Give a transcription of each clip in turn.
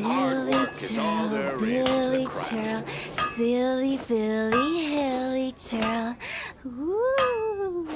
Hard work is all there is to the craft. Silly Billy Hilly Churl. Woo!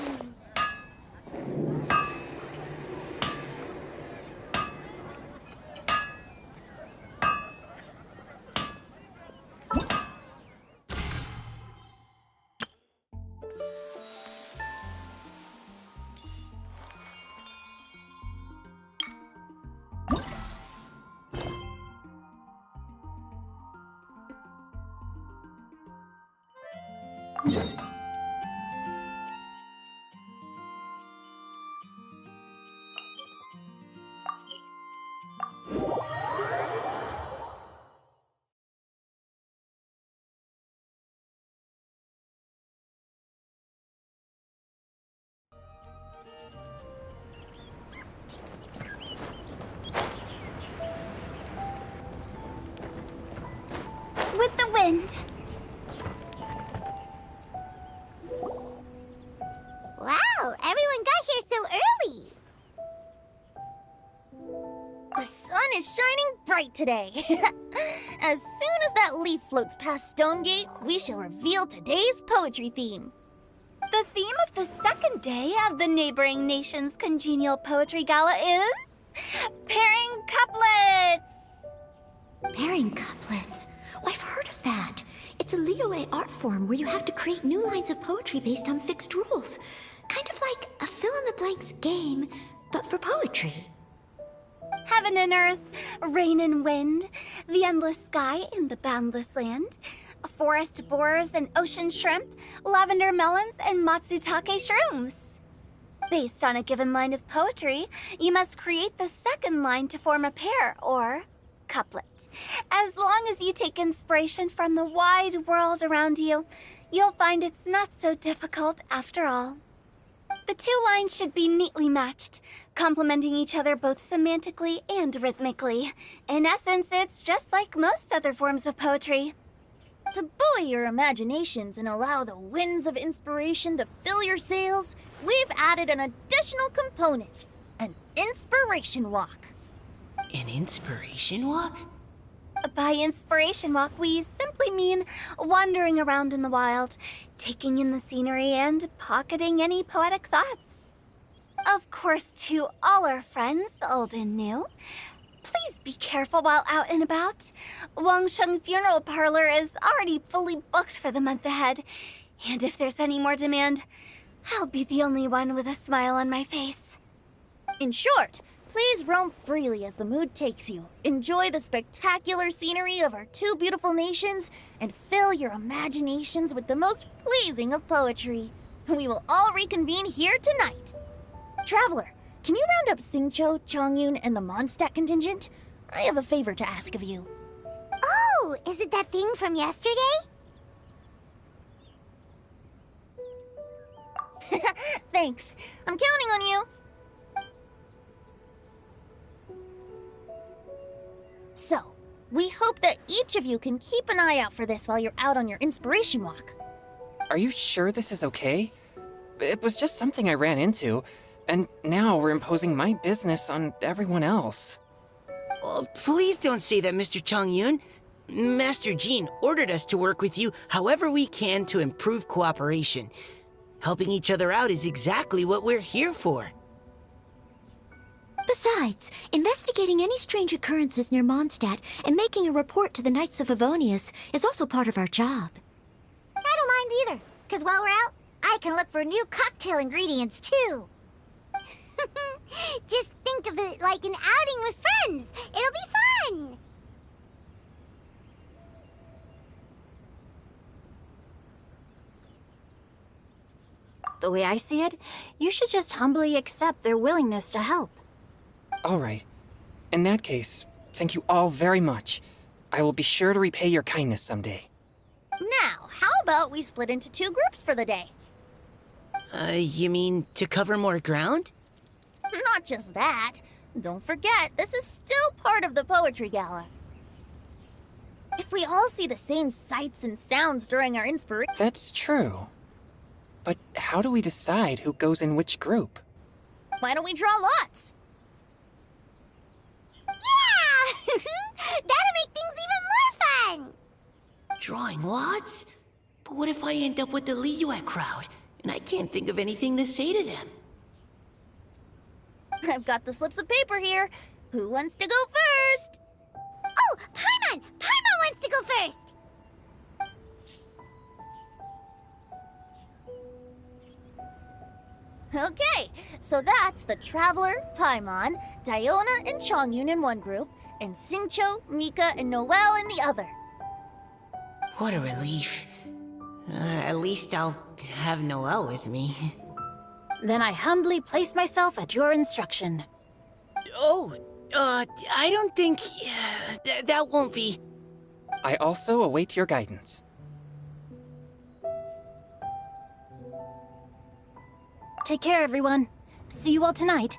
With the wind. Wow, everyone got here so early. The sun is shining bright today. As soon as that leaf floats past Stonegate, we shall reveal today's poetry theme. The theme of the second day of the neighboring nation's congenial poetry gala is pairing couplets. Pairing couplets? Oh, I've heard of that. It's a Liyue art form where you have to create new lines of poetry based on fixed rules. Kind of like a fill-in-the-blanks game, but for poetry. Heaven and earth, rain and wind, the endless sky and the boundless land, forest boars and ocean shrimp, lavender melons and matsutake shrooms. Based on a given line of poetry, you must create the second line to form a pair, or couplet. As long as you take inspiration from the wide world around you, you'll find it's not so difficult after all. The two lines should be neatly matched, complementing each other both semantically and rhythmically. In essence, it's just like most other forms of poetry. To buoy your imaginations and allow the winds of inspiration to fill your sails, we've added an additional component, an inspiration walk. An inspiration walk? By inspiration walk, we simply mean wandering around in the wild, taking in the scenery and pocketing any poetic thoughts. Of course, to all our friends, old and new, please be careful while out and about. Wangsheng Funeral Parlor is already fully booked for the month ahead, and if there's any more demand, I'll be the only one with a smile on my face. In short, please roam freely as the mood takes you. Enjoy the spectacular scenery of our two beautiful nations, and fill your imaginations with the most pleasing of poetry. We will all reconvene here tonight. Traveler, can you round up Xingqiu, Chongyun, and the Mondstadt contingent? I have a favor to ask of you. Oh, is it that thing from yesterday? Thanks. I'm counting on you. So, we hope that each of you can keep an eye out for this while you're out on your inspiration walk. Are you sure this is okay? It was just something I ran into, and now we're imposing my business on everyone else. Oh, please don't say that, Mr. Chongyun. Master Jean ordered us to work with you however we can to improve cooperation. Helping each other out is exactly what we're here for. Besides, investigating any strange occurrences near Mondstadt and making a report to the Knights of Favonius is also part of our job. I don't mind either, because while we're out, I can look for new cocktail ingredients too. Just think of it like an outing with friends. It'll be fun. The way I see it, you should just humbly accept their willingness to help. All right. In that case, thank you all very much. I will be sure to repay your kindness someday. Now, how about we split into two groups for the day? You mean to cover more ground? Not just that. Don't forget, this is still part of the Poetry Gala. If we all see the same sights and sounds during our inspiration... That's true. But how do we decide who goes in which group? Why don't we draw lots? Yeah! Drawing lots? But what if I end up with the Liyue crowd, and I can't think of anything to say to them? I've got the slips of paper here. Who wants to go first? Oh, Paimon! Paimon wants to go first! Okay, so that's the Traveler, Paimon, Diona, and Chongyun in one group, and Xingqiu, Mika, and Noelle in the other. What a relief. At least I'll have Noelle with me. Then I humbly place myself at your instruction. Oh, I don't think... that won't be... I also await your guidance. Take care, everyone. See you all tonight.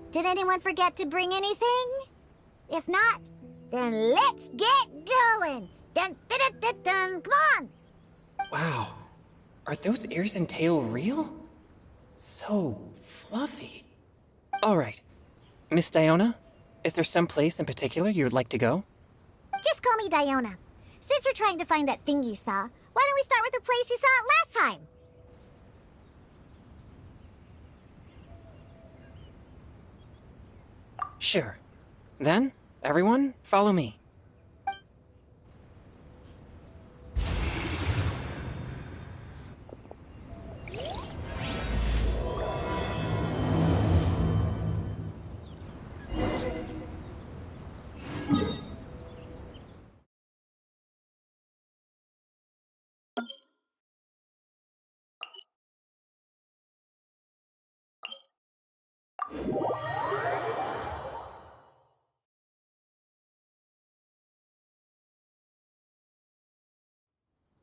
Did anyone forget to bring anything? If not, then let's get going! Dun, dun, dun, dun, dun. Come on! Wow. Are those ears and tail real? So fluffy. All right. Miss Diona, is there some place in particular you would like to go? Just call me Diona. Since we're trying to find that thing you saw, why don't we start with the place you saw it last time? Sure. Then, everyone, follow me.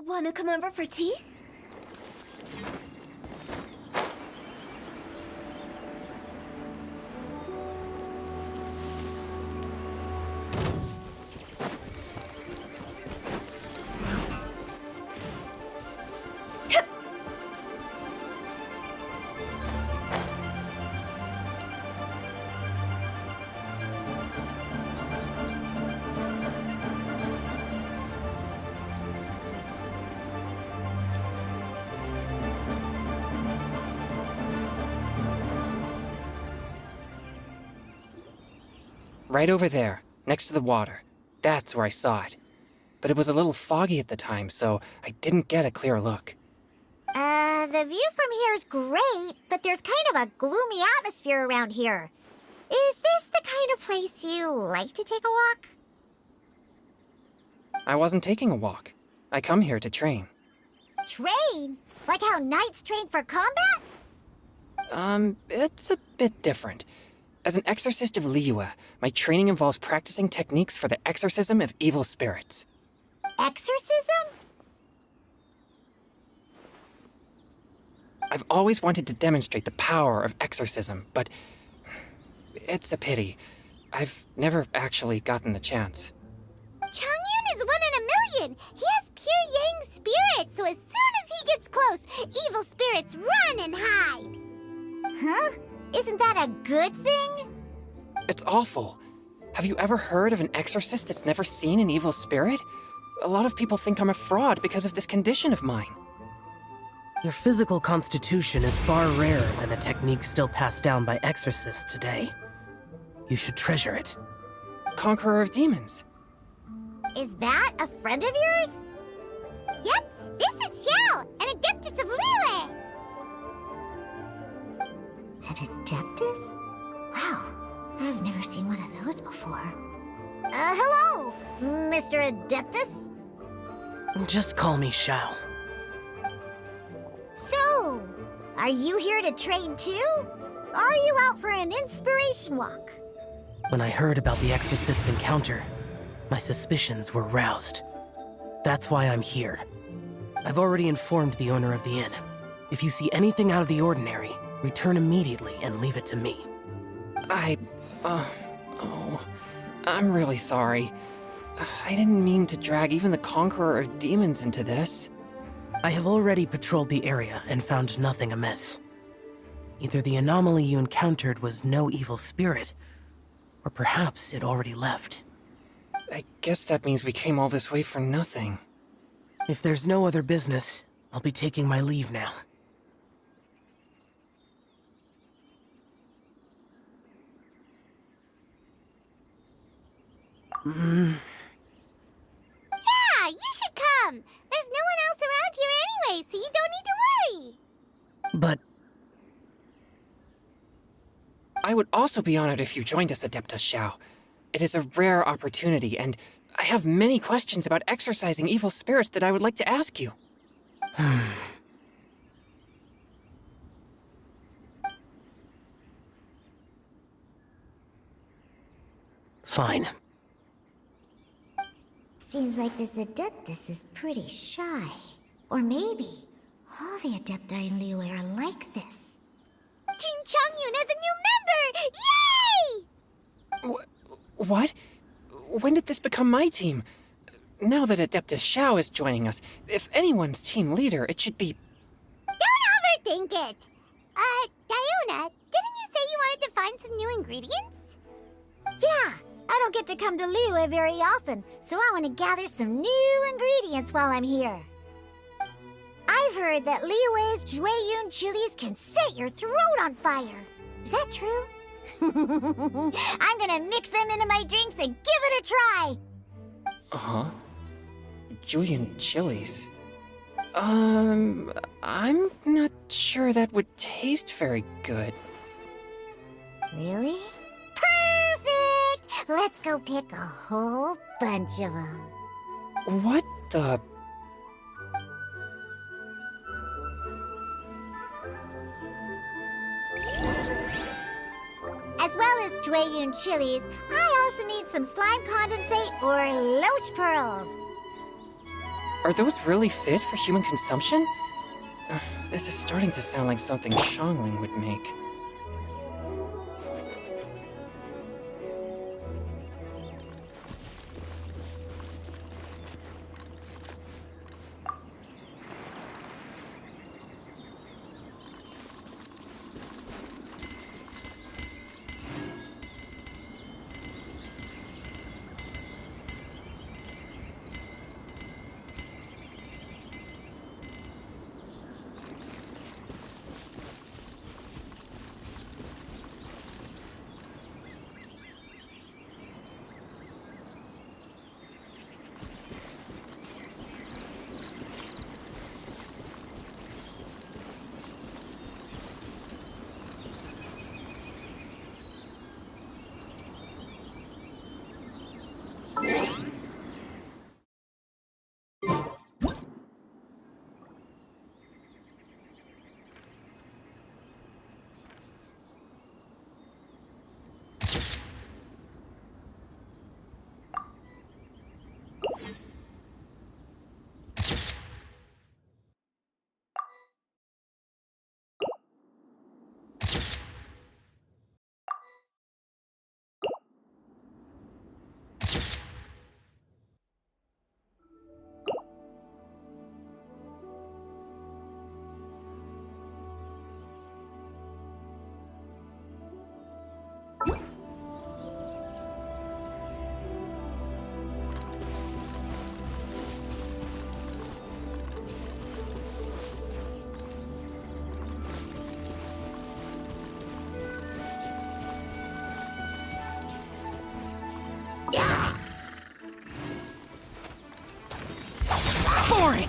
Wanna come over for tea? Right over there, next to the water. That's where I saw it. But it was a little foggy at the time, so I didn't get a clear look. The view from here is great, but there's kind of a gloomy atmosphere around here. Is this the kind of place you like to take a walk? I wasn't taking a walk. I come here to train. Train? Like how knights train for combat? It's a bit different. As an exorcist of Liyue, my training involves practicing techniques for the exorcism of evil spirits. Exorcism? I've always wanted to demonstrate the power of exorcism, but it's a pity. I've never actually gotten the chance. Chongyun is 1 in a million! He has pure yang spirit, so as soon as he gets close, evil spirits run and hide! Huh? Isn't that a good thing? It's awful. Have you ever heard of an exorcist that's never seen an evil spirit? A lot of people think I'm a fraud because of this condition of mine. Your physical constitution is far rarer than the techniques still passed down by exorcists today. You should treasure it. Conqueror of demons. Is that a friend of yours? Yep, this is Xiao, an adeptus of Liyue! An adeptus? Wow, I've never seen one of those before. Hello, Mr. Adeptus? Just call me Xiao. So, are you here to train too? Or are you out for an inspiration walk? When I heard about the exorcist's encounter, my suspicions were roused. That's why I'm here. I've already informed the owner of the inn. If you see anything out of the ordinary, return immediately and leave it to me. I'm really sorry. I didn't mean to drag even the Conqueror of Demons into this. I have already patrolled the area and found nothing amiss. Either the anomaly you encountered was no evil spirit, Or perhaps it already left. I guess that means we came all this way for nothing. If there's no other business, I'll be taking my leave now. Yeah, you should come. There's no one else around here anyway, so you don't need to worry. But I would also be honored if you joined us, Adeptus Xiao. It is a rare opportunity, and I have many questions about exorcising evil spirits that I would like to ask you. fine. Seems like this Adeptus is pretty shy. Or maybe all the Adepti in Liyue are like this. Team Changyun has a new member! Yay! What? When did this become my team? Now that Adeptus Xiao is joining us, if anyone's team leader, it should be... Don't overthink it! Diona, didn't you say you wanted to find some new ingredients? Yeah, I don't get to come to Liyue very often, so I want to gather some new ingredients while I'm here. I've heard that Liyue's Jueyun chilies can set your throat on fire. Is that true? I'm gonna mix them into my drinks and give it a try! Huh? Julian chilies? I'm not sure that would taste very good. Really? Perfect! Let's go pick a whole bunch of them. What the... As well as Jueyun chilies, I also need some slime condensate or loach pearls. Are those really fit for human consumption? This is starting to sound like something Xiangling would make. Boring!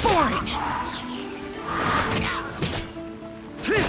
Boring! Good.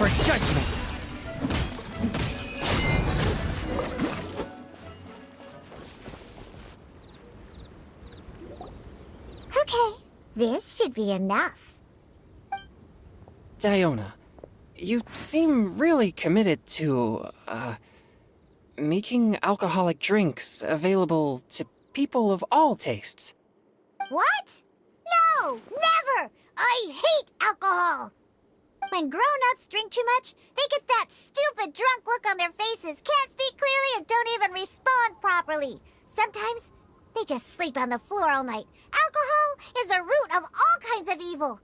for judgment! Okay, this should be enough. Diona, you seem really committed to, making alcoholic drinks available to people of all tastes. What? No, never! I hate alcohol! When grown-ups drink too much, they get that stupid drunk look on their faces, can't speak clearly, and don't even respond properly. Sometimes, they just sleep on the floor all night. Alcohol is the root of all kinds of evil.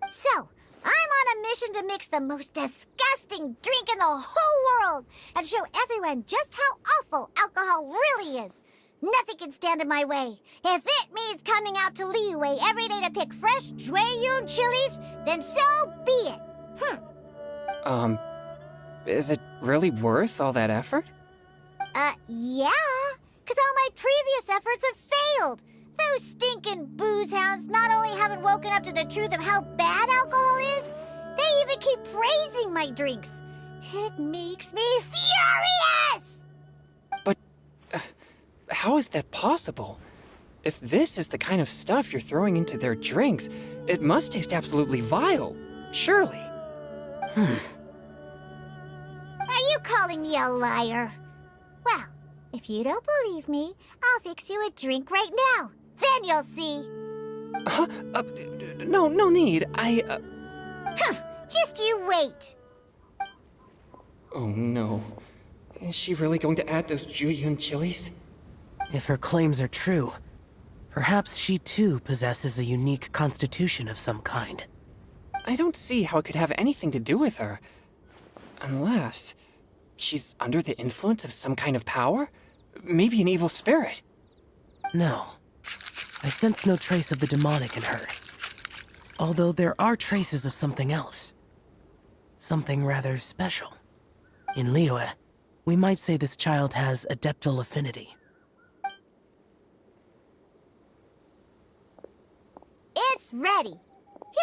So, I'm on a mission to mix the most disgusting drink in the whole world and show everyone just how awful alcohol really is. Nothing can stand in my way. If it means coming out to Liyue every day to pick fresh Jueyun chilies, then so be it. Is it really worth all that effort? Yeah. 'Cause all my previous efforts have failed. Those stinking booze hounds not only haven't woken up to the truth of how bad alcohol is, they even keep praising my drinks. It makes me furious! But how is that possible? If this is the kind of stuff you're throwing into their drinks, it must taste absolutely vile, surely. Are you calling me a liar? Well, if you don't believe me, I'll fix you a drink right now. Then you'll see. No need. Just you wait. Oh no. Is she really going to add those Jueyun chilies? If her claims are true, perhaps she too possesses a unique constitution of some kind. I don't see how it could have anything to do with her. Unless she's under the influence of some kind of power? Maybe an evil spirit. No. I sense no trace of the demonic in her. Although there are traces of something else. Something rather special. In Liyue, we might say this child has adeptal affinity. It's ready.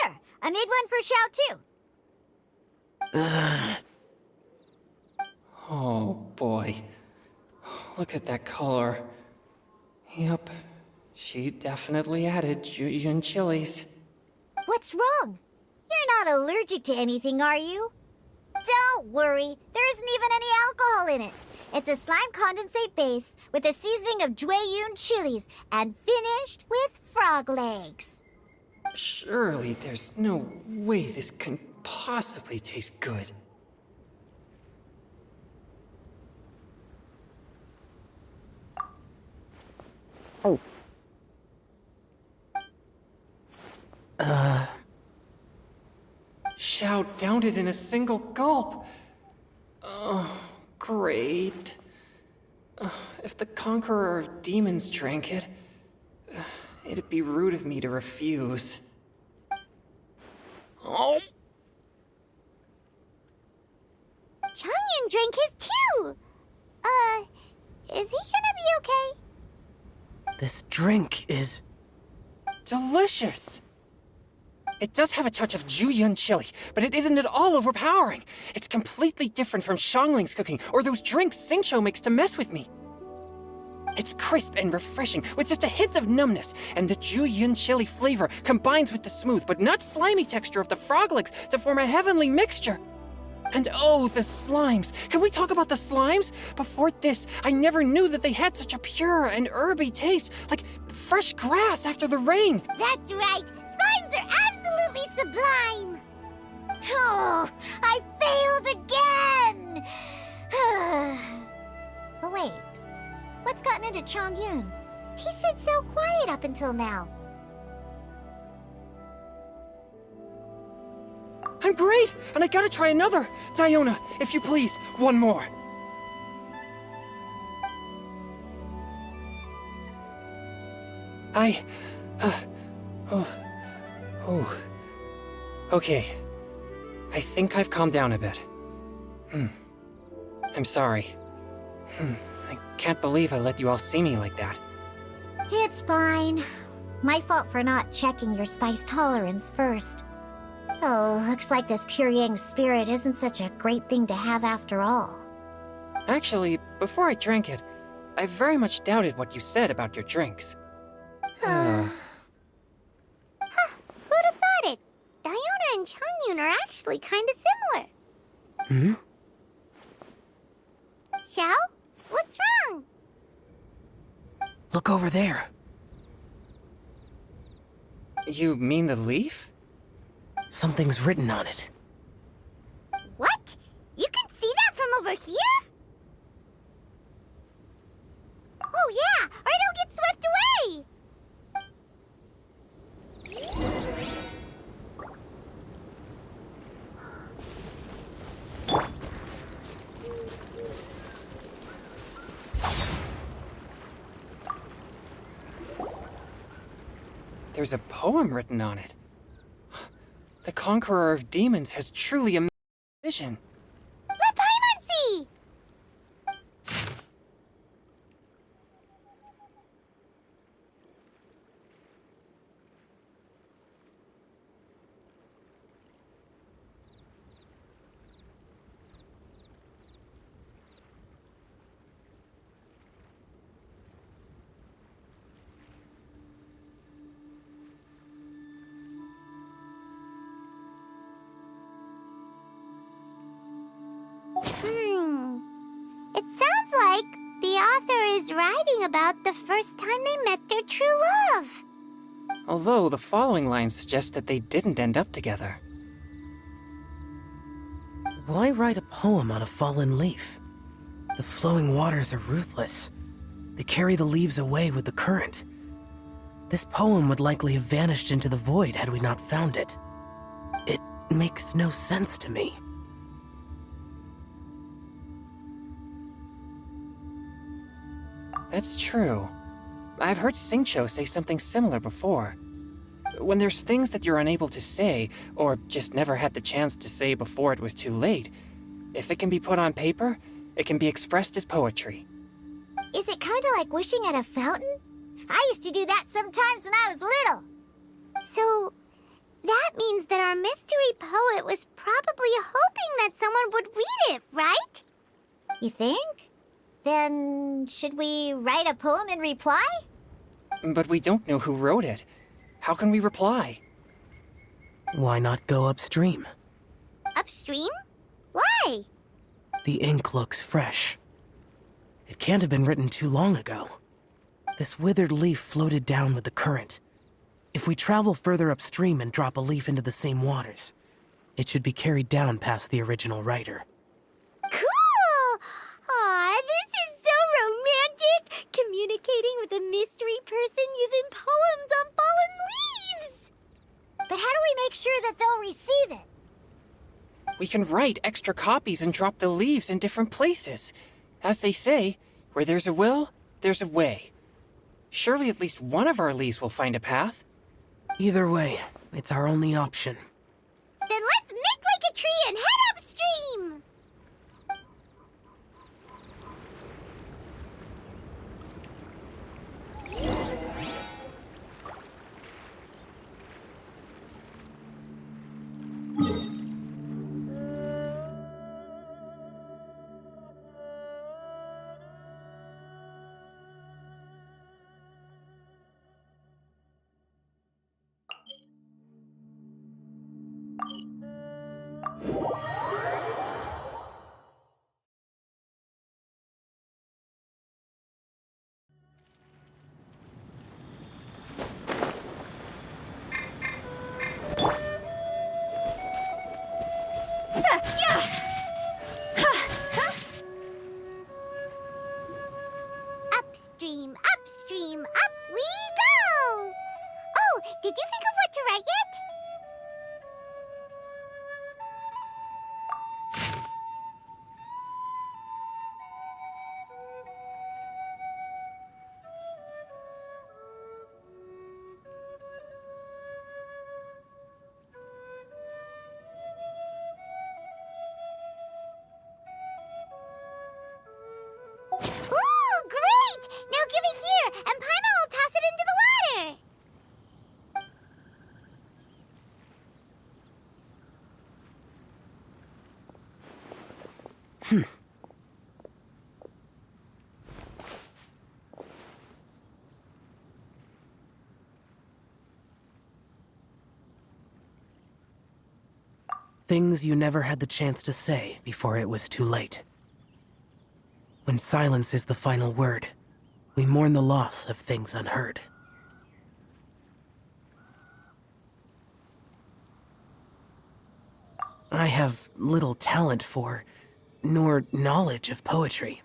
Here, I made one for Xiao too. Oh boy. Look at that color. Yep. She definitely added Jueyun chilies. What's wrong? You're not allergic to anything, are you? Don't worry, there isn't even any alcohol in it. It's a slime condensate base with a seasoning of Jueyun chilies and finished with frog legs. Surely there's no way this can possibly taste good. Xiao downed it in a single gulp. Oh, great. If the Conqueror of Demons drank it, it'd be rude of me to refuse. Oh! Changyan drank his too. Is he gonna be okay? This drink is... delicious! It does have a touch of Jueyun chili, but it isn't at all overpowering. It's completely different from Xiangling's cooking or those drinks Xingqiu makes to mess with me. It's crisp and refreshing, with just a hint of numbness, and the Jueyun chili flavor combines with the smooth but not slimy texture of the frog legs to form a heavenly mixture. And oh, the slimes! Can we talk about the slimes? Before this, I never knew that they had such a pure and herby taste, like fresh grass after the rain. That's right. Slimes are absolutely sublime. Oh, I failed again. But wait, what's gotten into Chongyun? He's been so quiet up until now. I'm great, and I gotta try another. Diona, if you please, one more. Okay. I think I've calmed down a bit. I'm sorry. I can't believe I let you all see me like that. It's fine. My fault for not checking your spice tolerance first. Oh, looks like this pure yang spirit isn't such a great thing to have after all. Actually, before I drank it, I very much doubted what you said about your drinks. Who'd have thought it? Diona and Changyun are actually kinda similar. Hmm? Xiao? What's wrong? Look over there. You mean the leaf? Something's written on it. What? You can see that from over here? Oh yeah, or it'll get swept away! There's a poem written on it. The Conqueror of Demons has truly a vision. Let Paimon see! It sounds like the author is writing about the first time they met their true love. Although the following lines suggest that they didn't end up together. Why write a poem on a fallen leaf? The flowing waters are ruthless. They carry the leaves away with the current. This poem would likely have vanished into the void had we not found it. It makes no sense to me. That's true. I've heard Xingqiu say something similar before. When there's things that you're unable to say, or just never had the chance to say before it was too late, if it can be put on paper, it can be expressed as poetry. Is it kind of like wishing at a fountain? I used to do that sometimes when I was little. So, that means that our mystery poet was probably hoping that someone would read it, right? You think? Then, should we write a poem in reply? But we don't know who wrote it. How can we reply? Why not go upstream? Upstream? Why? The ink looks fresh. It can't have been written too long ago. This withered leaf floated down with the current. If we travel further upstream and drop a leaf into the same waters, it should be carried down past the original writer. Cool! Aw, this is so romantic! Communicating with a mystery person using poems on fallen leaves! But how do we make sure that they'll receive it? We can write extra copies and drop the leaves in different places. As they say, where there's a will, there's a way. Surely at least one of our leaves will find a path. Either way, it's our only option. Then let's make like a tree and head upstream! Upstream, upstream, up we go! Oh, did you think of what to write yet? Ooh, great! Now give it here, and Paimon will toss it into the water! Things you never had the chance to say before it was too late. When silence is the final word, we mourn the loss of things unheard. I have little talent for, nor knowledge of poetry.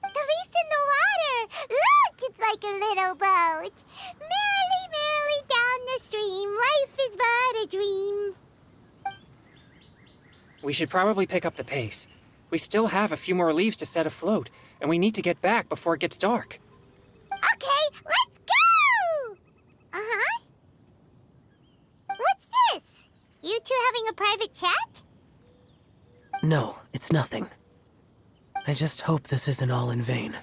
The least in the water! Look, it's like a little boat. Merrily, merrily down the stream, life is but a dream. We should probably pick up the pace. We still have a few more leaves to set afloat, and we need to get back before it gets dark. Okay, let's go! Uh-huh. What's this? You two having a private chat? No, it's nothing. I just hope this isn't all in vain.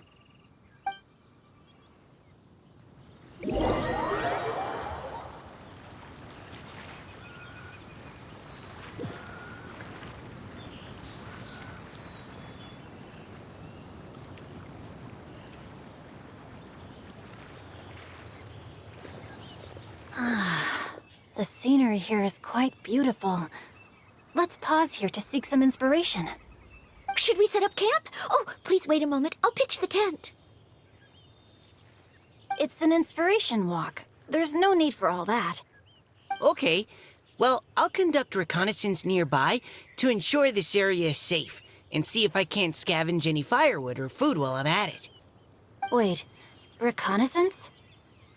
The scenery here is quite beautiful. Let's pause here to seek some inspiration. Should we set up camp? Oh, please wait a moment. I'll pitch the tent. It's an inspiration walk. There's no need for all that. Okay, well, I'll conduct reconnaissance nearby to ensure this area is safe, and see if I can't scavenge any firewood or food while I'm at it. Wait, reconnaissance?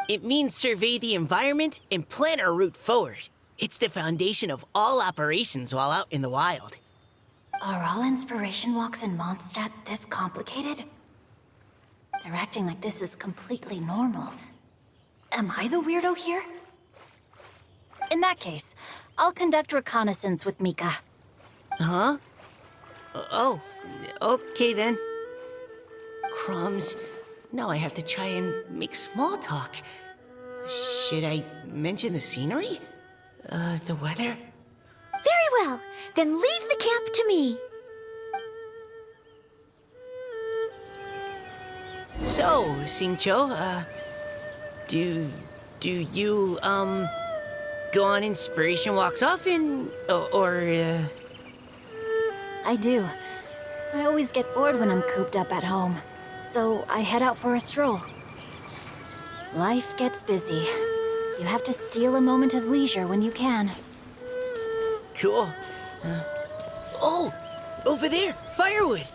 It means survey the environment and plan our route forward. It's the foundation of all operations while out in the wild. Are all inspiration walks in Mondstadt this complicated? They're acting like this is completely normal. Am I the weirdo here? In that case, I'll conduct reconnaissance with Mika. Huh? Oh, okay then. Crumbs. Now I have to try and make small talk. Should I mention the scenery? The weather? Very well. Then leave the camp to me. So, Singcho, do you, go on inspiration walks often? I do. I always get bored when I'm cooped up at home, so I head out for a stroll. Life gets busy. You have to steal a moment of leisure when you can. Cool. Oh! Over there! Firewood!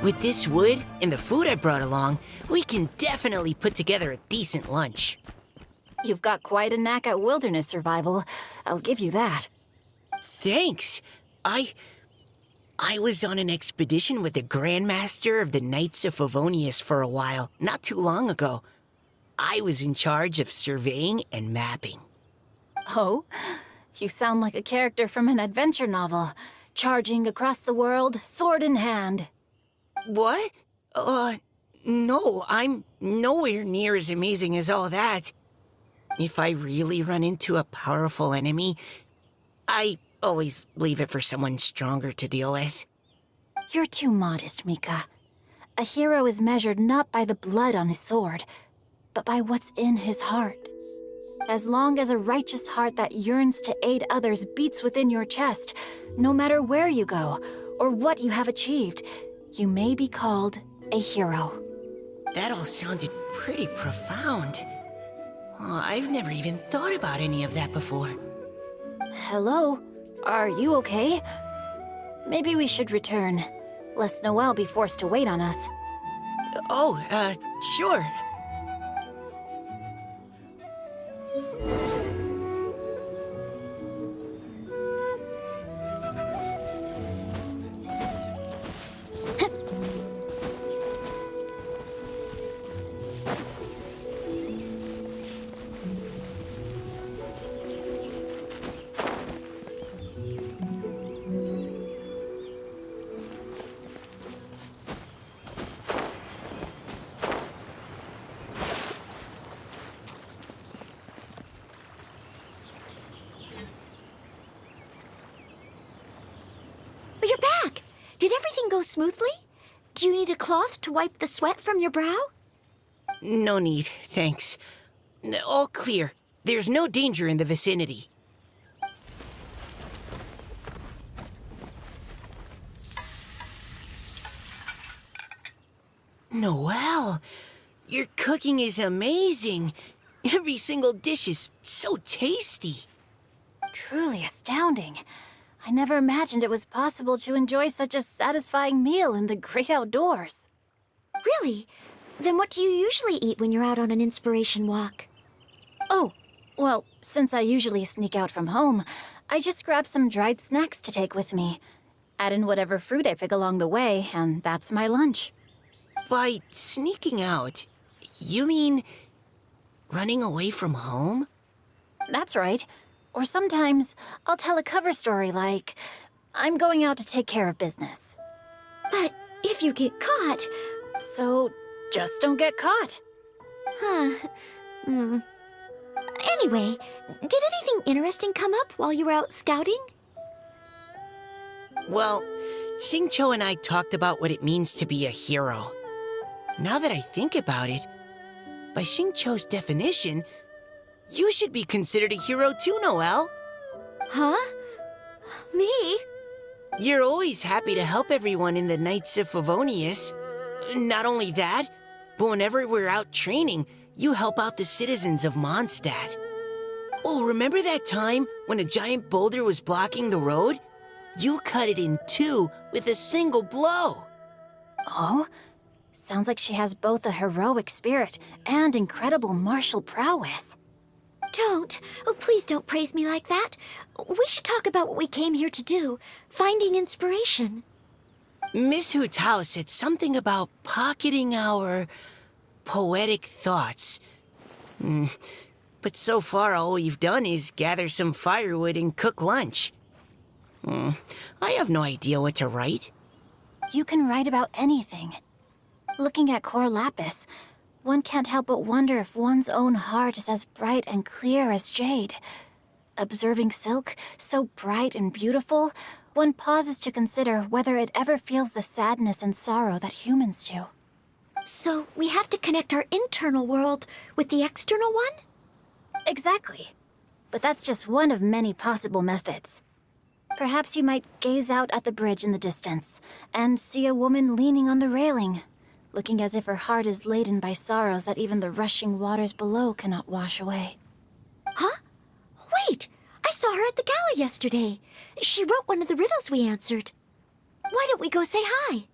With this wood and the food I brought along, we can definitely put together a decent lunch. You've got quite a knack at wilderness survival. I'll give you that. Thanks. I was on an expedition with the Grandmaster of the Knights of Favonius for a while, not too long ago. I was in charge of surveying and mapping. Oh? You sound like a character from an adventure novel. Charging across the world, sword in hand. What? No, I'm nowhere near as amazing as all that. If I really run into a powerful enemy, I always leave it for someone stronger to deal with. You're too modest, Mika. A hero is measured not by the blood on his sword, but by what's in his heart. As long as a righteous heart that yearns to aid others beats within your chest, no matter where you go, or what you have achieved, you may be called a hero. That all sounded pretty profound. Oh, I've never even thought about any of that before. Hello? Are you okay? Maybe we should return, lest Noelle be forced to wait on us. Oh, sure. You're back! Did everything go smoothly? Do you need a cloth to wipe the sweat from your brow? No need, thanks. All clear. There's no danger in the vicinity. Noelle, your cooking is amazing. Every single dish is so tasty. Truly astounding. I never imagined it was possible to enjoy such a satisfying meal in the great outdoors. Really? Then what do you usually eat when you're out on an inspiration walk? Oh, well, since I usually sneak out from home, I just grab some dried snacks to take with me. Add in whatever fruit I pick along the way, and that's my lunch. By sneaking out, you mean running away from home? That's right. Or sometimes I'll tell a cover story like, I'm going out to take care of business. But if you get caught... So just don't get caught. Huh. Anyway, did anything interesting come up while you were out scouting? Well, Xingqiu and I talked about what it means to be a hero. Now that I think about it, by Xingqiu's definition, you should be considered a hero too, Noelle. Huh? Me? You're always happy to help everyone in the Knights of Favonius. Not only that, but whenever we're out training, you help out the citizens of Mondstadt. Oh, remember that time when a giant boulder was blocking the road? You cut it in two with a single blow. Oh? Sounds like she has both a heroic spirit and incredible martial prowess. Don't. Oh, please don't praise me like that. We should talk about what we came here to do, finding inspiration. Miss Hu Tao said something about pocketing our poetic thoughts. But so far, all we've done is gather some firewood and cook lunch. I have no idea what to write. You can write about anything. Looking at Core Lapis, one can't help but wonder if one's own heart is as bright and clear as jade. Observing silk, so bright and beautiful, one pauses to consider whether it ever feels the sadness and sorrow that humans do. So we have to connect our internal world with the external one? Exactly. But that's just one of many possible methods. Perhaps you might gaze out at the bridge in the distance and see a woman leaning on the railing, looking as if her heart is laden by sorrows that even the rushing waters below cannot wash away. Huh? Wait! I saw her at the gala yesterday. She wrote one of the riddles we answered. Why don't we go say hi?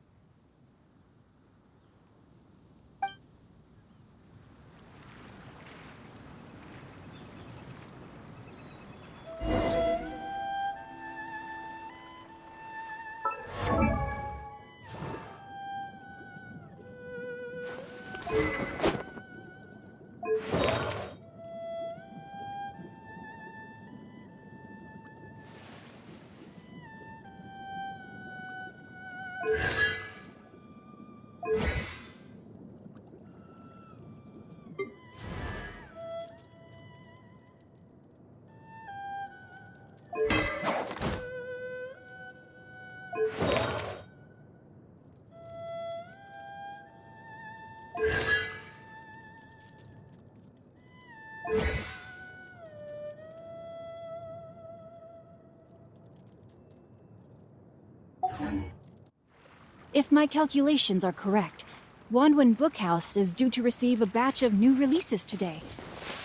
If my calculations are correct, Wanwen Bookhouse is due to receive a batch of new releases today.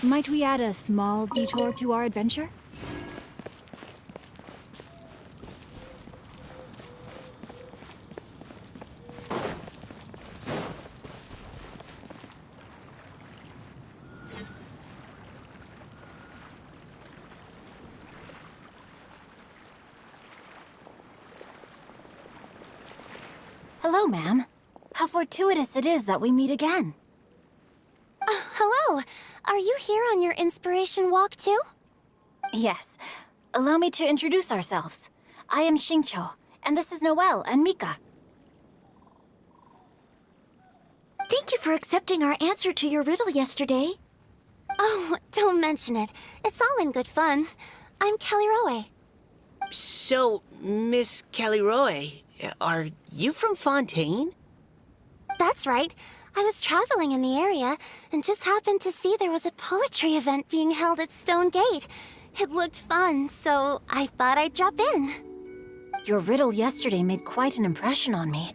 Might we add a small detour to our adventure? Hello, ma'am. How fortuitous it is that we meet again. Hello. Are you here on your inspiration walk too? Yes. Allow me to introduce ourselves. I am Xingqiu, and this is Noelle and Mika. Thank you for accepting our answer to your riddle yesterday. Oh, don't mention it. It's all in good fun. I'm Kelly Roe. So, Miss Caliroe, are you from Fontaine? That's right. I was traveling in the area and just happened to see there was a poetry event being held at Stone Gate. It looked fun, so I thought I'd drop in. Your riddle yesterday made quite an impression on me.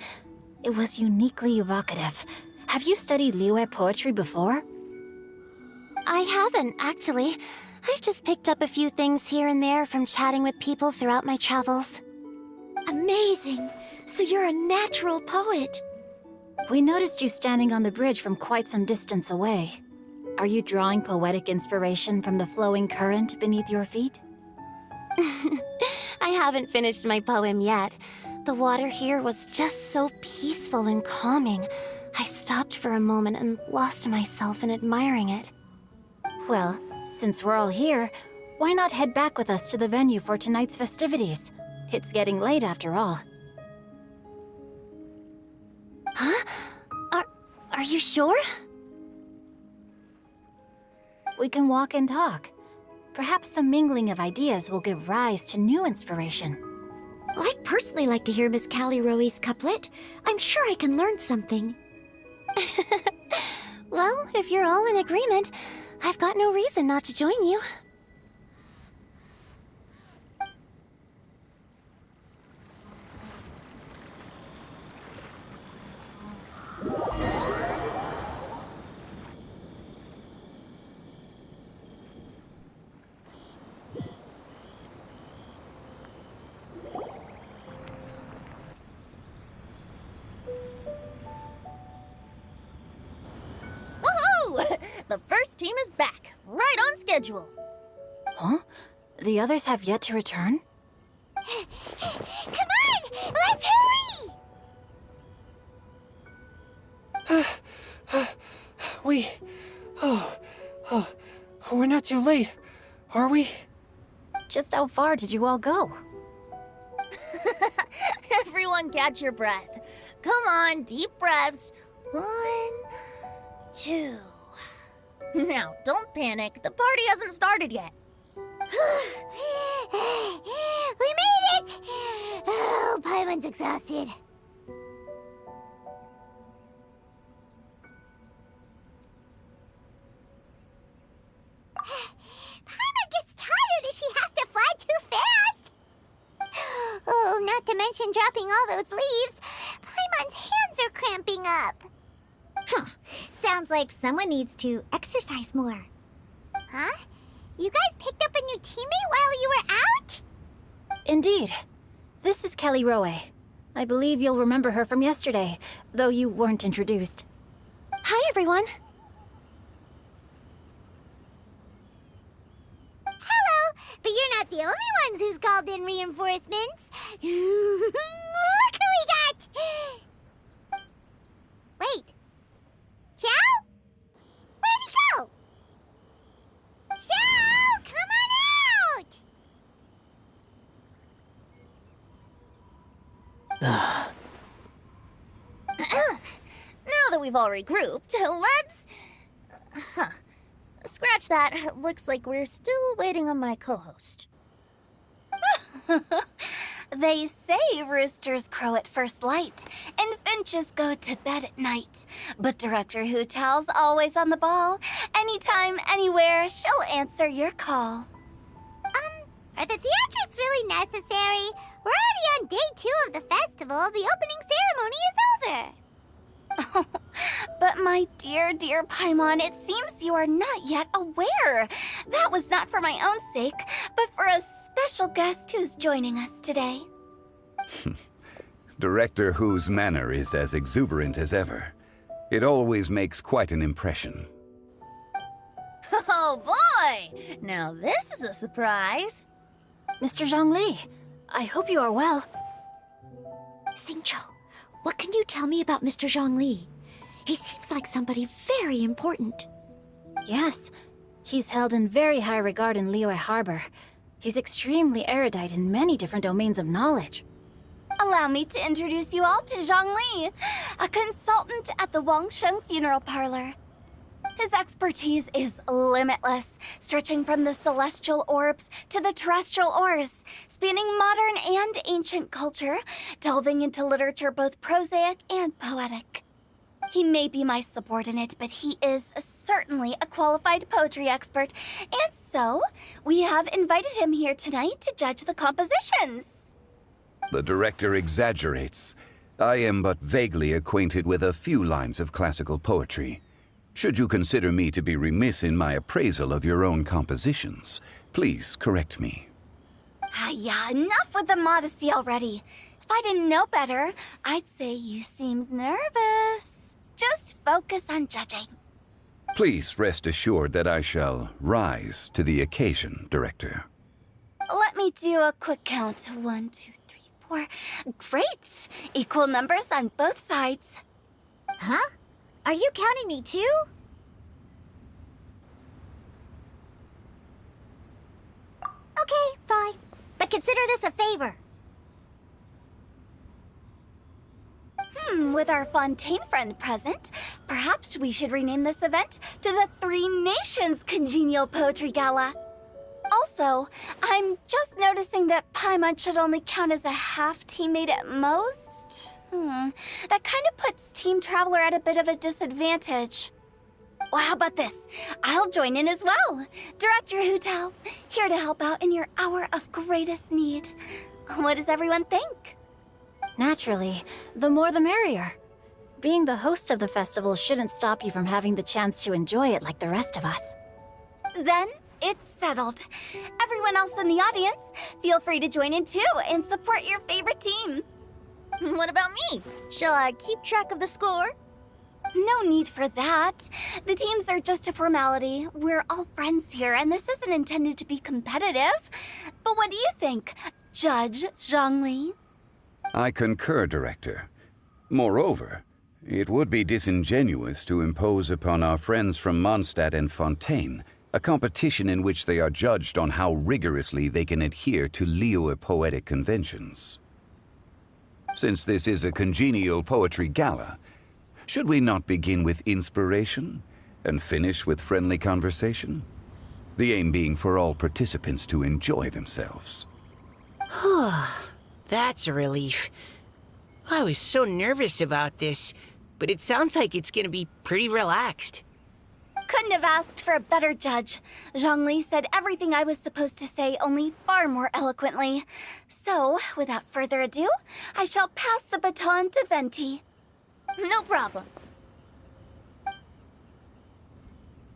It was uniquely evocative. Have you studied Liyue poetry before? I haven't, actually. I've just picked up a few things here and there from chatting with people throughout my travels. Amazing! So you're a natural poet. We noticed you standing on the bridge from quite some distance away. Are you drawing poetic inspiration from the flowing current beneath your feet? I haven't finished my poem yet. The water here was just so peaceful and calming. I stopped for a moment and lost myself in admiring it. Well, since we're all here, why not head back with us to the venue for tonight's festivities? It's getting late after all. Huh? Are you sure? We can walk and talk. Perhaps the mingling of ideas will give rise to new inspiration. Well, I'd personally like to hear Miss Callie Roe's couplet. I'm sure I can learn something. Well, if you're all in agreement, I've got no reason not to join you. The first team is back, right on schedule. Huh? The others have yet to return? Come on! Let's hurry! We're not too late, are we? Just how far did you all go? Everyone catch your breath. Come on, deep breaths. 1, 2. Now, don't panic. The party hasn't started yet. We made it! Oh, Paimon's exhausted. Paimon gets tired if she has to fly too fast. Oh, not to mention dropping all those leaves. Paimon's hands are cramping up. Sounds like someone needs to exercise more. Huh? You guys picked up a new teammate while you were out? Indeed. This is Kelly Roe. I believe you'll remember her from yesterday, though you weren't introduced. Hi, everyone. Hello, but you're not the only ones who's called in reinforcements. Look who we got! Wait. Xiao? Where'd he go? Xiao, come on out! Now that we've all regrouped, let's... Scratch that. Looks like we're still waiting on my co-host. They say roosters crow at first light, and finches go to bed at night. But Director Hu Tao's always on the ball. Anytime, anywhere, she'll answer your call. Are the theatrics really necessary? We're already on day 2 of the festival. The opening ceremony is over. But my dear, dear Paimon, it seems you are not yet aware. That was not for my own sake, but for a special guest who's joining us today. Director Hu's manner is as exuberant as ever. It always makes quite an impression. Oh boy! Now this is a surprise. Mr. Zhongli, I hope you are well. Xingqiu, what can you tell me about Mr. Zhongli? He seems like somebody very important. Yes, he's held in very high regard in Liyue Harbor. He's extremely erudite in many different domains of knowledge. Allow me to introduce you all to Zhongli, a consultant at the Wangsheng Funeral Parlor. His expertise is limitless, stretching from the celestial orbs to the terrestrial ores, spanning modern and ancient culture, delving into literature both prosaic and poetic. He may be my subordinate, but he is certainly a qualified poetry expert, and so we have invited him here tonight to judge the compositions. The director exaggerates. I am but vaguely acquainted with a few lines of classical poetry. Should you consider me to be remiss in my appraisal of your own compositions, please correct me. Yeah, enough with the modesty already. If I didn't know better, I'd say you seemed nervous. Just focus on judging. Please rest assured that I shall rise to the occasion, Director. Let me do a quick count. 1, 2, 3, 4. Great! Equal numbers on both sides. Huh? Are you counting me too? Okay, fine. But consider this a favor. With our Fontaine friend present, perhaps we should rename this event to the Three Nations Congenial Poetry Gala. Also, I'm just noticing that Paimon should only count as a half teammate at most. That kind of puts Team Traveler at a bit of a disadvantage. Well, how about this? I'll join in as well. Director Hu Tao, here to help out in your hour of greatest need. What does everyone think? Naturally, the more the merrier. Being the host of the festival shouldn't stop you from having the chance to enjoy it like the rest of us. Then it's settled. Everyone else in the audience, feel free to join in too and support your favorite team. What about me? Shall I keep track of the score? No need for that. The teams are just a formality. We're all friends here, and this isn't intended to be competitive. But what do you think, Judge Zhongli? I concur, Director. Moreover, it would be disingenuous to impose upon our friends from Mondstadt and Fontaine a competition in which they are judged on how rigorously they can adhere to Liyue poetic conventions. Since this is a congenial poetry gala, should we not begin with inspiration and finish with friendly conversation? The aim being for all participants to enjoy themselves. That's a relief. I was so nervous about this, but it sounds like it's gonna be pretty relaxed. Couldn't have asked for a better judge. Zhongli said everything I was supposed to say, only far more eloquently. So, without further ado, I shall pass the baton to Venti. No problem.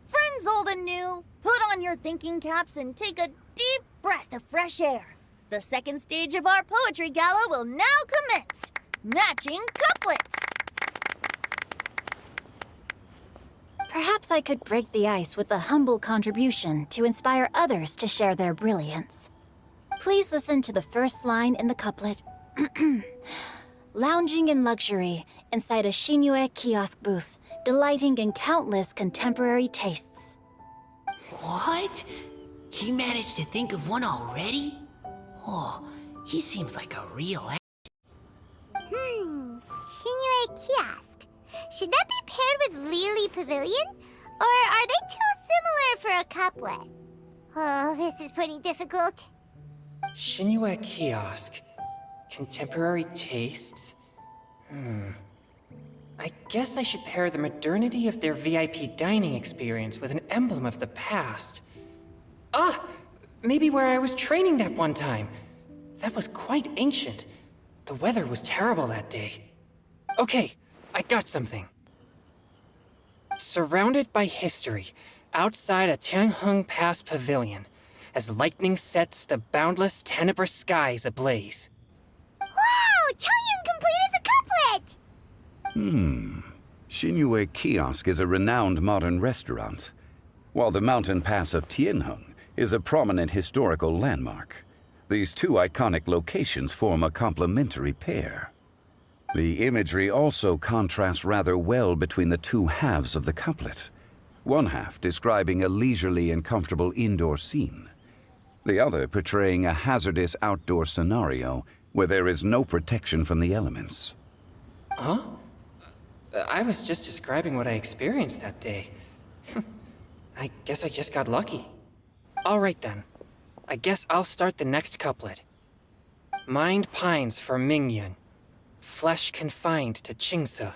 Friends old and new, put on your thinking caps and take a deep breath of fresh air. The second stage of our poetry gala will now commence. Matching couplets. Perhaps I could break the ice with a humble contribution to inspire others to share their brilliance. Please listen to the first line in the couplet. Lounging in luxury inside a Shinyue kiosk booth, delighting in countless contemporary tastes. What? He managed to think of one already? Oh, he seems like a real Shinyue Kiosk. Should that be paired with Lily Pavilion? Or are they too similar for a couplet? Oh, this is pretty difficult. Shinyue Kiosk. Contemporary tastes? I guess I should pair the modernity of their VIP dining experience with an emblem of the past. Ah! Maybe where I was training that one time. That was quite ancient. The weather was terrible that day. Okay, I got something. Surrounded by history, outside a Tianheng Pass pavilion, as lightning sets the boundless tenebrous skies ablaze. Wow! Changyun completed the couplet! Xinyue Kiosk is a renowned modern restaurant, while the mountain pass of Tianheng is a prominent historical landmark. These two iconic locations form a complementary pair. The imagery also contrasts rather well between the two halves of the couplet. One half describing a leisurely and comfortable indoor scene, the other portraying a hazardous outdoor scenario where there is no protection from the elements. Huh? I was just describing what I experienced that day. I guess I just got lucky. All right then. I guess I'll start the next couplet. Mind pines for Mingyun, flesh confined to Qingse,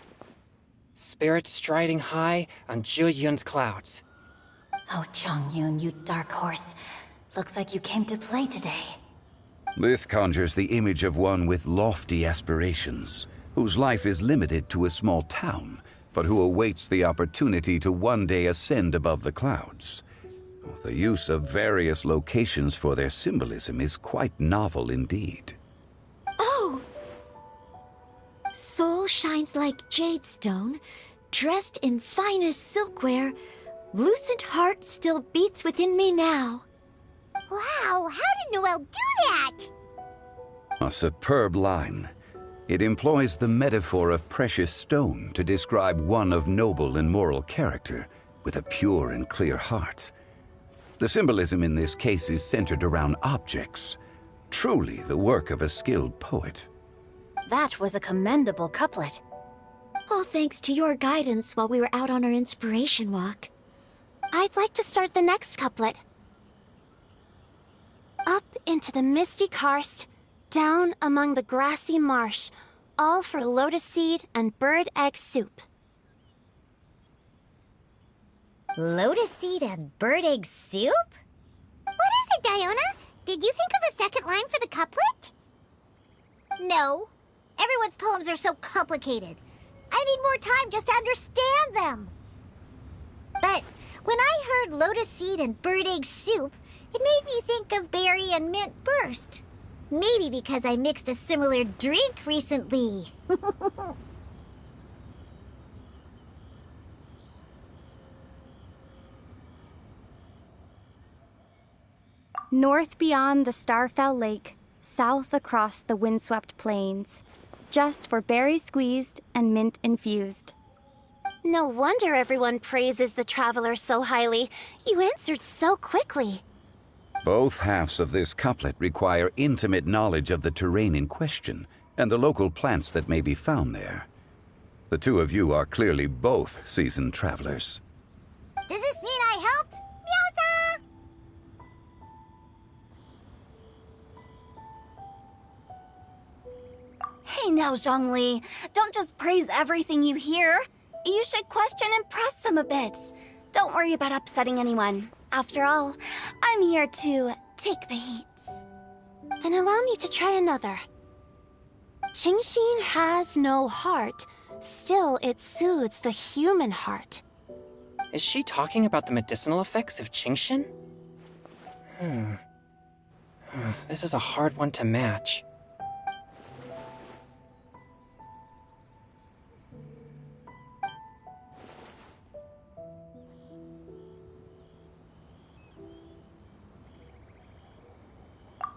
spirit striding high on Zheyun's clouds. Oh, Changyun, you dark horse. Looks like you came to play today. This conjures the image of one with lofty aspirations, whose life is limited to a small town, but who awaits the opportunity to one day ascend above the clouds. The use of various locations for their symbolism is quite novel indeed. Oh! Soul shines like jadestone, dressed in finest silkware. Lucent heart still beats within me now. Wow, how did Noelle do that? A superb line. It employs the metaphor of precious stone to describe one of noble and moral character, with a pure and clear heart. The symbolism in this case is centered around objects, truly the work of a skilled poet. That was a commendable couplet. All thanks to your guidance while we were out on our inspiration walk. I'd like to start the next couplet. Up into the misty karst, down among the grassy marsh, all for lotus seed and bird egg soup. Lotus seed and bird egg soup? What is it, Diona? Did you think of a second line for the couplet? No. Everyone's poems are so complicated. I need more time just to understand them. But when I heard lotus seed and bird egg soup, it made me think of berry and mint burst. Maybe because I mixed a similar drink recently. North beyond the Starfell Lake, south across the windswept plains, just for berry squeezed and mint infused. No wonder everyone praises the traveler so highly. You answered so quickly. Both halves of this couplet require intimate knowledge of the terrain in question and the local plants that may be found there. The two of you are clearly both seasoned travelers. Does this mean I helped? Meowsa! Hey now, Zhongli. Don't just praise everything you hear. You should question and press them a bit. Don't worry about upsetting anyone. After all, I'm here to take the heat. Then allow me to try another. Qingxin has no heart. Still, it soothes the human heart. Is she talking about the medicinal effects of Qingxin? This is a hard one to match.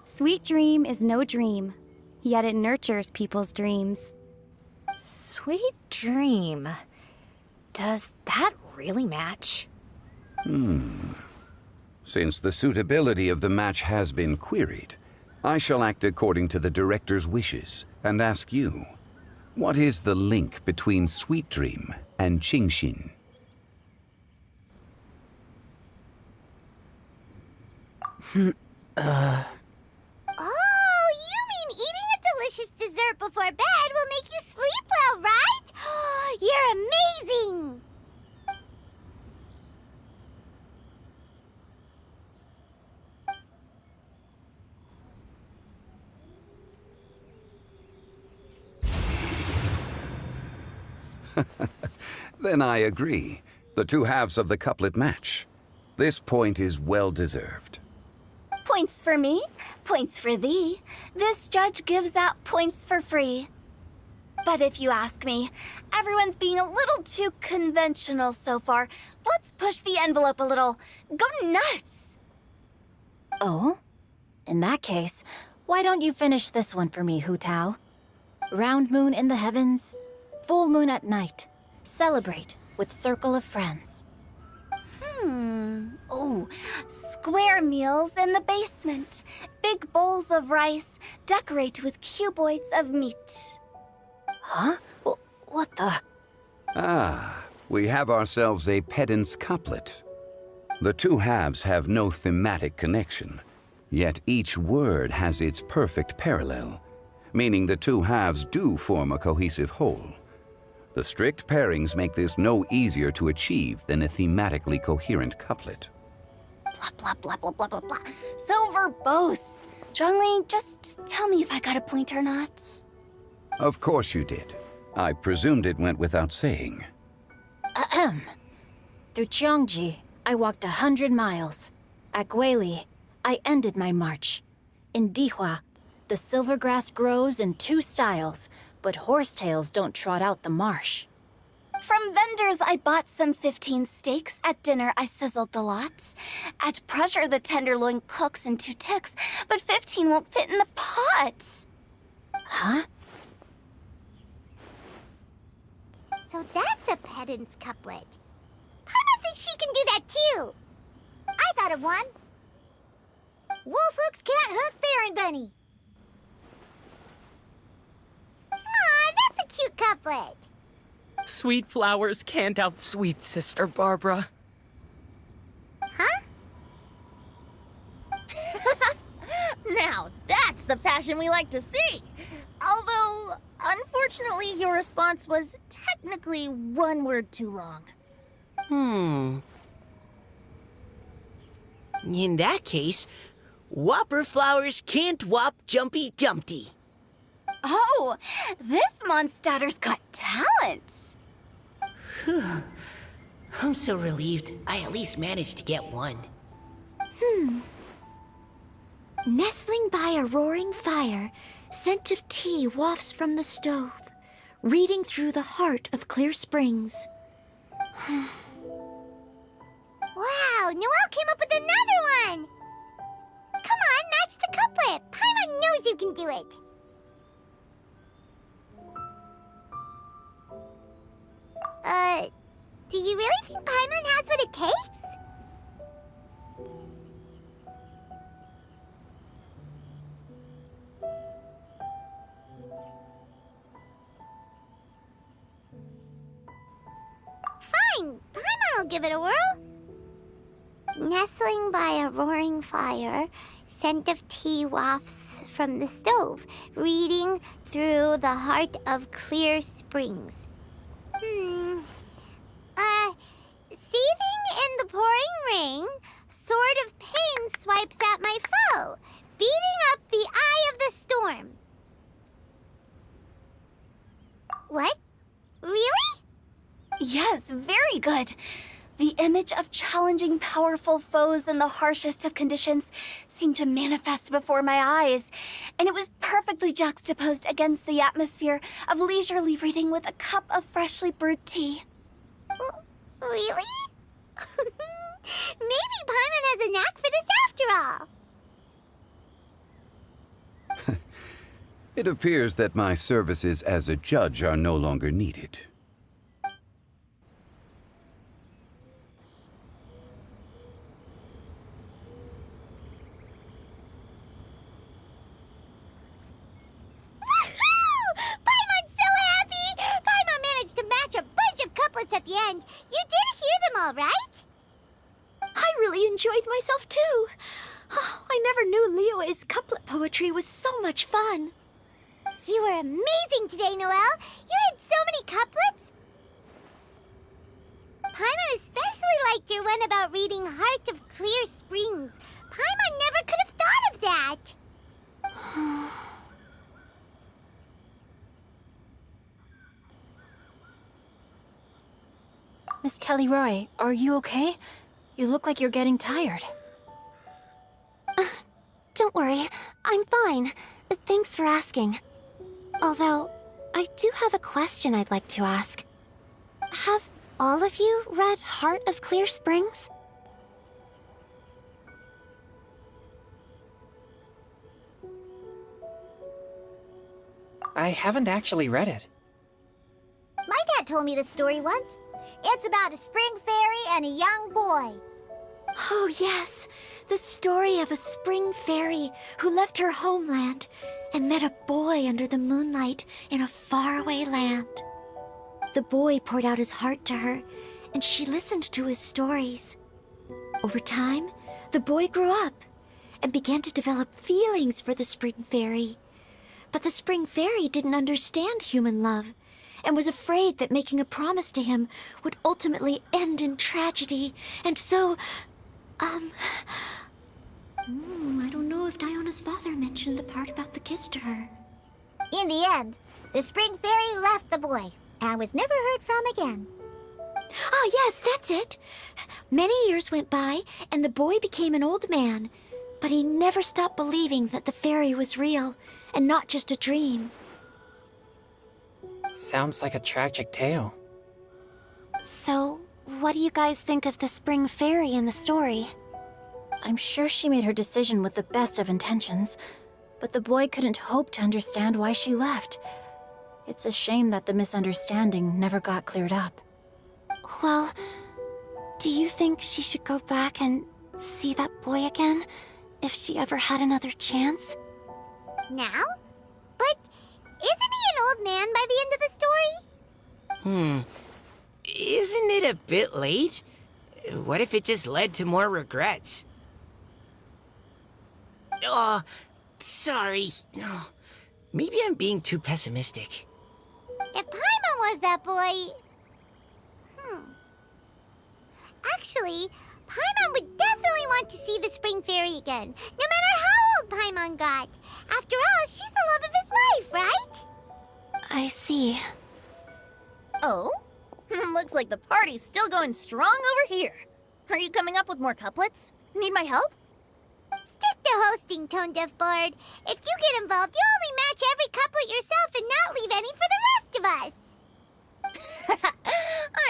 Sweet dream is no dream, yet it nurtures people's dreams. Sweet dream. Does that really match? Since the suitability of the match has been queried, I shall act according to the director's wishes and ask you, what is the link between Sweet Dream and Qingxin? Oh, you mean eating a delicious dessert before bed will make you sleep well, right? You're amazing! Then I agree. The two halves of the couplet match. This point is well deserved. Points for me, points for thee. This judge gives out points for free. But if you ask me, everyone's being a little too conventional so far. Let's push the envelope a little. Go nuts! Oh? In that case, why don't you finish this one for me, Hu Tao? Round moon in the heavens, full moon at night. Celebrate with circle of friends. Oh, square meals in the basement. Big bowls of rice, decorate with cuboids of meat. Huh? What the? Ah, we have ourselves a pedant's couplet. The two halves have no thematic connection, yet each word has its perfect parallel, meaning the two halves do form a cohesive whole. The strict pairings make this no easier to achieve than a thematically coherent couplet. Blah, blah, blah, blah, blah, blah, blah. So verbose. Zhongli, just tell me if I got a point or not. Of course you did. I presumed it went without saying. Ahem. Through Cheongji, I walked 100 miles. At Guili, I ended my march. In Dihua, the silver grass grows in 2 styles, but horsetails don't trot out the marsh. From vendors, I bought some 15 steaks. At dinner, I sizzled the lot. At pressure, the tenderloin cooks in 2 ticks, but 15 won't fit in the pot. Huh? So that's a pedant's couplet. Paimon thinks she can do that too. I thought of one. Wolf hooks can't hook Baron Bunny. Aw, that's a cute couplet. Sweet flowers can't outsweet Sister Barbara. Huh? Now, that's the passion we like to see. Although, unfortunately, your response was technically 1 word too long. In that case, Whopper flowers can't whop Jumpy Dumpty. Oh, this Mondstadter's got talent. I'm so relieved I at least managed to get one. Nestling by a roaring fire, scent of tea wafts from the stove, reading through the heart of clear springs. Wow, Noelle came up with another one. Come on, match the couplet. Paimon knows you can do it. Do you really think Paimon has what it takes? Fine, Paimon will give it a whirl. Nestling by a roaring fire, scent of tea wafts from the stove, reading through the heart of clear springs. Seething in the pouring rain, sword of pain swipes at my foe, beating up the eye of the storm. What? Really? Yes, very good. The image of challenging powerful foes in the harshest of conditions seemed to manifest before my eyes, and it was perfectly juxtaposed against the atmosphere of leisurely reading with a cup of freshly brewed tea. Really? Maybe Paimon has a knack for this after all. It appears that my services as a judge are no longer needed. Paimon's so happy! Paimon managed to match a bunch of couplets at the end. You did hear them all, right? I really enjoyed myself too. Oh, I never knew Liyue's couplet poetry was so much fun. You were amazing today, Noelle. You did so many couplets. Paimon especially liked your one about reading Heart of Clear Springs. Paimon never could have thought of that. Kelly Roy, are you okay? You look like you're getting tired. Don't worry, I'm fine. Thanks for asking. Although, I do have a question I'd like to ask. Have all of you read Heart of Clear Springs? I haven't actually read it. My dad told me this story once. It's about a spring fairy and a young boy. Oh, yes. The story of a spring fairy who left her homeland and met a boy under the moonlight in a faraway land. The boy poured out his heart to her, and she listened to his stories. Over time, the boy grew up and began to develop feelings for the spring fairy. But the spring fairy didn't understand human love and was afraid that making a promise to him would ultimately end in tragedy. And so, I don't know if Diona's father mentioned the part about the kiss to her. In the end, the spring fairy left the boy and was never heard from again. Ah, yes, that's it. Many years went by, and the boy became an old man. But he never stopped believing that the fairy was real and not just a dream. Sounds like a tragic tale. So, what do you guys think of the spring fairy in the story? I'm sure she made her decision with the best of intentions, but the boy couldn't hope to understand why she left. It's a shame that the misunderstanding never got cleared up. Well, do you think she should go back and see that boy again if she ever had another chance? Now? But isn't he an old man by the end of the story? Isn't it a bit late? What if it just led to more regrets? Oh, sorry. Oh, maybe I'm being too pessimistic. If Paimon was that boy... Actually, Paimon would definitely want to see the spring fairy again, no matter how old Paimon got. After all, she's the love of his life, right? I see. Oh? Looks like the party's still going strong over here. Are you coming up with more couplets? Need my help? Stick to hosting, Tone Deaf Bard. If you get involved, you'll only match every couplet yourself and not leave any for the rest of us.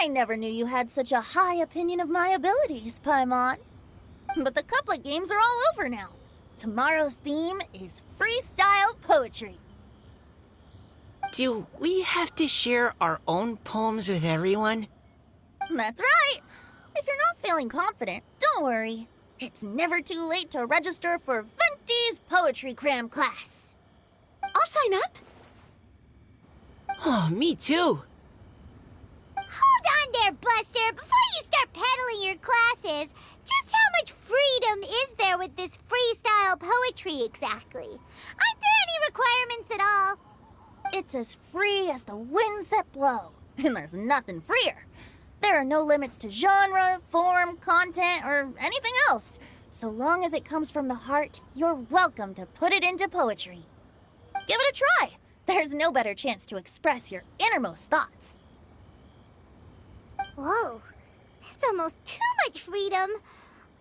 I never knew you had such a high opinion of my abilities, Paimon. But the couplet games are all over now. Tomorrow's theme is freestyle poetry. Do we have to share our own poems with everyone? That's right. If you're not feeling confident, don't worry. It's never too late to register for Venti's Poetry Cram class. I'll sign up. Oh, me too. Hold on there, Buster. Before you start peddling your classes, just how much freedom is there with this freestyle poetry exactly? Aren't there any requirements at all? It's as free as the winds that blow, and there's nothing freer. There are no limits to genre, form, content, or anything else. So long as it comes from the heart, you're welcome to put it into poetry. Give it a try. There's no better chance to express your innermost thoughts. Whoa, that's almost too much freedom.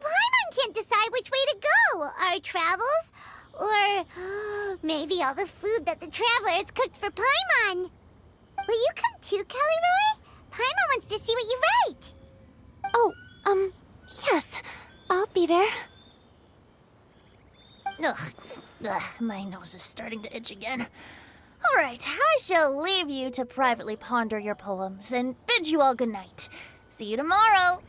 Paimon can't decide which way to go. Our travels? Or maybe all the food that the travelers cooked for Paimon. Will you come too, Kelly Roy? Paimon wants to see what you write. Oh, yes. I'll be there. Ugh, my nose is starting to itch again. All right, I shall leave you to privately ponder your poems and bid you all good night. See you tomorrow.